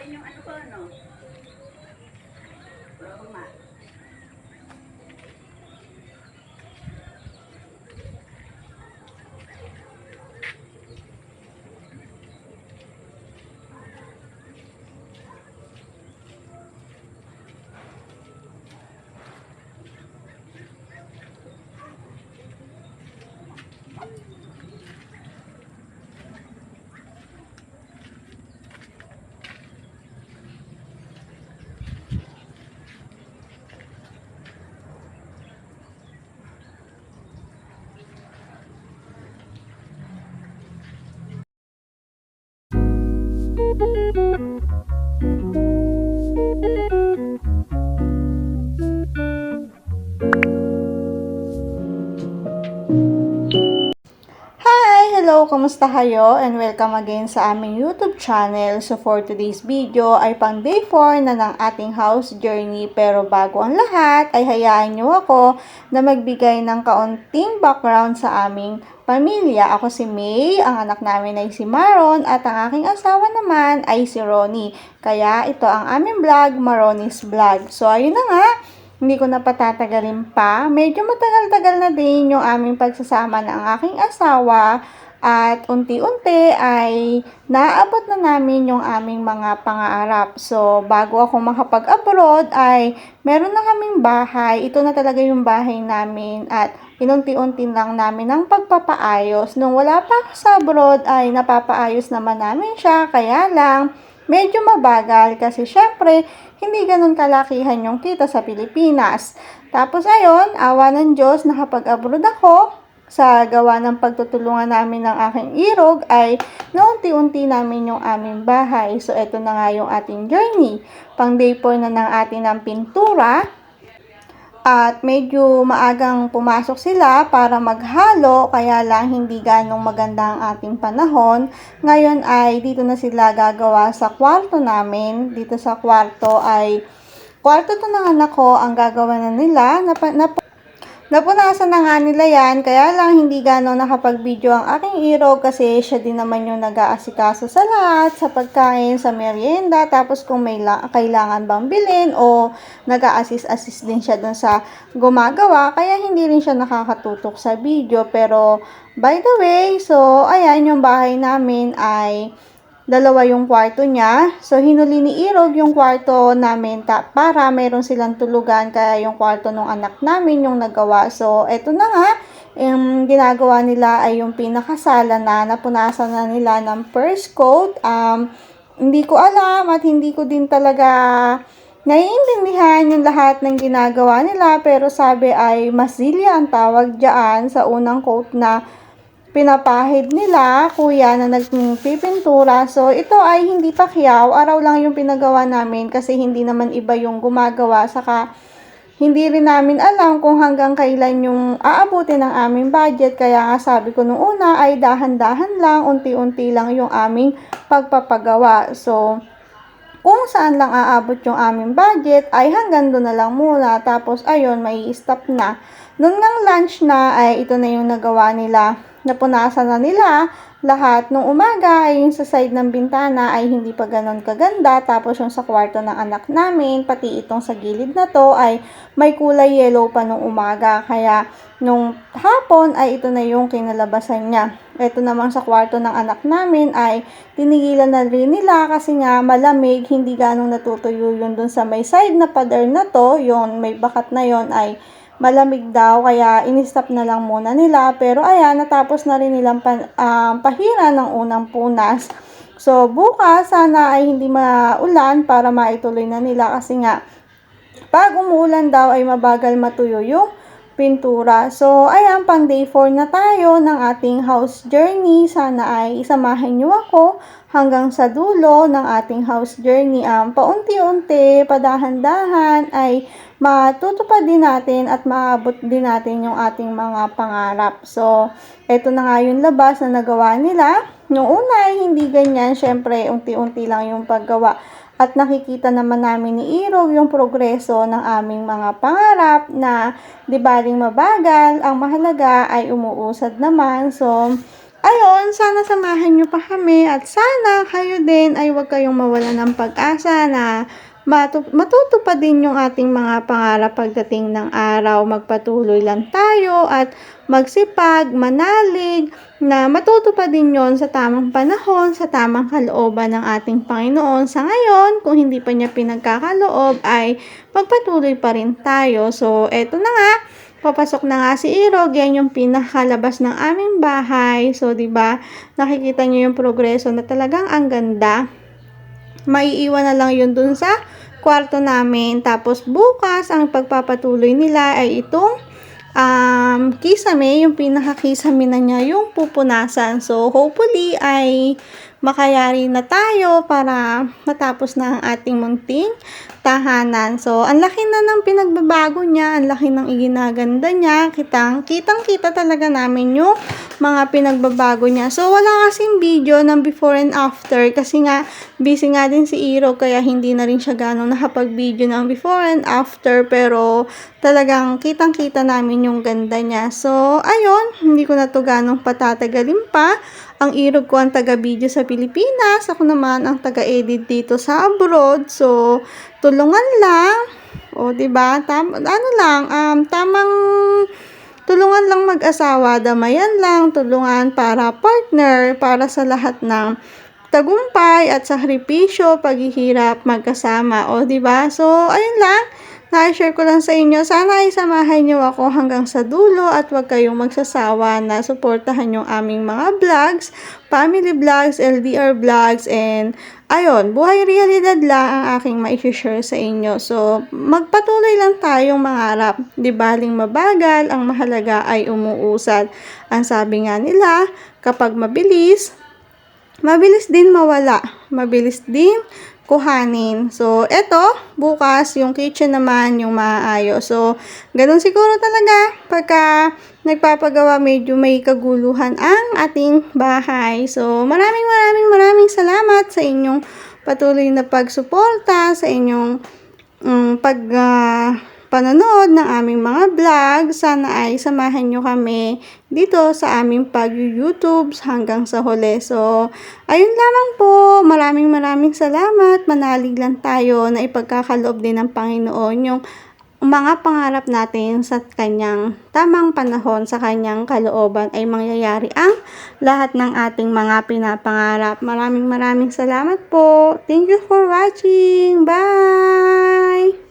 yan yung ano ko, ano? Broma. Hello! Kamusta kayo? And welcome again sa aming YouTube channel. So for today's video ay pang day 4 na ng ating house journey. Pero bago ang lahat ay hayaan nyo ako na magbigay ng kaunting background sa aming pamilya. Ako si May, ang anak namin ay si Maron at ang aking asawa naman ay si Ronnie. Kaya ito ang aming vlog, Maronnie's Vlog. So ayun na nga. Hindi ko na patatagalin pa. Medyo matagal-tagal na din yung aming pagsasama ng aking asawa at unti-unti ay naabot na namin yung aming mga pangarap. So, bago ako makapag-abroad ay meron na kaming bahay. Ito na talaga yung bahay namin at inunti-unti lang namin ang pagpapaayos. Nung wala pa ako sa abroad ay napapaayos naman namin siya. Kaya lang, medyo mabagal kasi syempre, hindi ganun kalakihan yung kita sa Pilipinas. Tapos ayun, awa ng Diyos, nakapag-abroad ako. Sa gawa ng pagtutulungan namin ng aking irog ay naunti-unti namin yung aming bahay. So, eto na nga yung ating journey. Pang day 4 na ng ating ng pintura. At medyo maagang pumasok sila para maghalo, kaya lang hindi ganong maganda ang ating panahon. Ngayon ay dito na sila gagawa sa kwarto namin. Dito sa kwarto ay, kwarto to ng anak ko ang gagawa na nila. Napunasan na nga nila yan, kaya lang hindi gano'n nakapag-video ang aking irog kasi siya din naman yung nag-aasikaso sa lahat, sa pagkain, sa merienda, tapos kung may kailangan bang bilhin o nag-a-assist din siya dun sa gumagawa, kaya hindi rin siya nakakatutok sa video. Pero by the way, so ayan yung bahay namin ay dalawa yung kwarto niya. So, hinuli ni Irog yung kwarto namin para mayroon silang tulugan. Kaya yung kwarto ng anak namin yung nagawa. So, eto na nga. Yung ginagawa nila ay yung pinakasala na napunasan na nila ng first coat. Hindi ko alam at hindi ko din talaga naiintindihan yung lahat ng ginagawa nila. Pero sabi ay masilya ang tawag dyan sa unang coat na pinapahid nila, kuya na nagpipintura. So, ito ay hindi pakyaw. Araw lang yung pinagawa namin kasi hindi naman iba yung gumagawa. Saka, hindi rin namin alam kung hanggang kailan yung aabutin ng aming budget. Kaya nga sabi ko nung una ay dahan-dahan lang, unti-unti lang yung aming pagpapagawa. So, kung saan lang aabot yung aming budget ay hanggang doon na lang muna. Tapos, ayun, may stop na. Nung nang lunch na ay ito na yung nagawa nila. Napunasan na nila lahat. Nung umaga ay yung sa side ng bintana ay hindi pa ganon kaganda. Tapos yung sa kwarto ng anak namin, pati itong sa gilid na to ay may kulay yellow pa nung umaga. Kaya nung hapon ay ito na yung kinalabasan niya. Ito naman sa kwarto ng anak namin ay tinigilan na rin nila kasi nga malamig, hindi ganong natutuyo yun dun sa may side na pader na to. Yung may bakat na yon ay malamig daw, kaya in-stop na lang muna nila. Pero ayan, natapos na rin nilang pahira ng unang punas. So, bukas sana ay hindi maulan para maituloy na nila kasi nga pag umuulan daw ay mabagal matuyo yung pintura. So, ayan, pang day 4 na tayo ng ating house journey. Sana ay isamahin nyo ako hanggang sa dulo ng ating house journey. Paunti-unti, padahan-dahan ay matutupad din natin at maabot din natin yung ating mga pangarap. So, eto na nga yung labas na nagawa nila. Noong una ay hindi ganyan. Syempre, unti-unti lang yung paggawa. At nakikita naman namin ni Irog yung progreso ng aming mga pangarap na di baling mabagal, ang mahalaga ay umuusad naman. So, ayun, sana samahan nyo pa kami at sana kayo din ay huwag kayong mawala ng pag-asa na matutupad din yung ating mga pangarap pagdating ng araw. Magpatuloy lang tayo at magsipag, manalig na matutupad din yon sa tamang panahon, sa tamang kalooban ng ating Panginoon. Sa ngayon, kung hindi pa niya pinagkakaloob ay magpatuloy pa rin tayo. So, eto na nga. Papasok na nga si Irog, yan yung pinakalabas ng aming bahay. So, 'di ba? Nakikita niyo yung progreso na talagang ang ganda. Maiiwan na lang yun dun sa kwarto namin. Tapos bukas, ang pagpapatuloy nila ay itong kisame, yung pinaka-kisame na niya, yung pupunasan. So, hopefully ay makayari na tayo para matapos na ang ating munting tahanan. So, ang laki na ng pinagbabago niya, ang laki ng iginaganda niya. Kitang-kita talaga namin yung mga pinagbabago niya. So, wala kasing video ng before and after kasi nga, busy nga din si Iro kaya hindi na rin siya gano'ng nakapag-video ng before and after. Pero, talagang kitang-kita namin yung ganda niya. So, ayun, hindi ko na to gano'ng patatagalin pa. Ang Irog ko ang taga-video sa Pilipinas. Ako naman ang taga-edit dito sa abroad. So, tulungan lang. O, diba? Tamang tulungan lang mag-asawa. Damayan lang. Tulungan para partner. Para sa lahat ng tagumpay at sakripisyo, paghihirap, magkasama. O, diba? So, ayun lang. Na-share ko lang sa inyo. Sana ay samahan nyo ako hanggang sa dulo at huwag kayong magsasawa na suportahan yung aming mga vlogs, family vlogs, LDR vlogs, and ayun, buhay realidad lang ang aking ma-share sa inyo. So, magpatuloy lang tayong mangarap. Di baling mabagal, ang mahalaga ay umuusad. Ang sabi nga nila, kapag mabilis din mawala. Mabilis din kuhanin. So, eto, bukas, yung kitchen naman, yung maayos. So, ganun siguro talaga, pagka nagpapagawa, medyo may kaguluhan ang ating bahay. So, maraming salamat sa inyong patuloy na pagsuporta, sa inyong panonood ng aming mga vlog. Sana ay samahan nyo kami dito sa aming pag-YouTube hanggang sa huli. So, ayun lamang po. Maraming salamat. Manalig lang tayo na ipagkakaloob din ng Panginoon yung mga pangarap natin sa kanyang tamang panahon, sa kanyang kalooban ay mangyayari ang lahat ng ating mga pinapangarap. Maraming salamat po. Thank you for watching. Bye!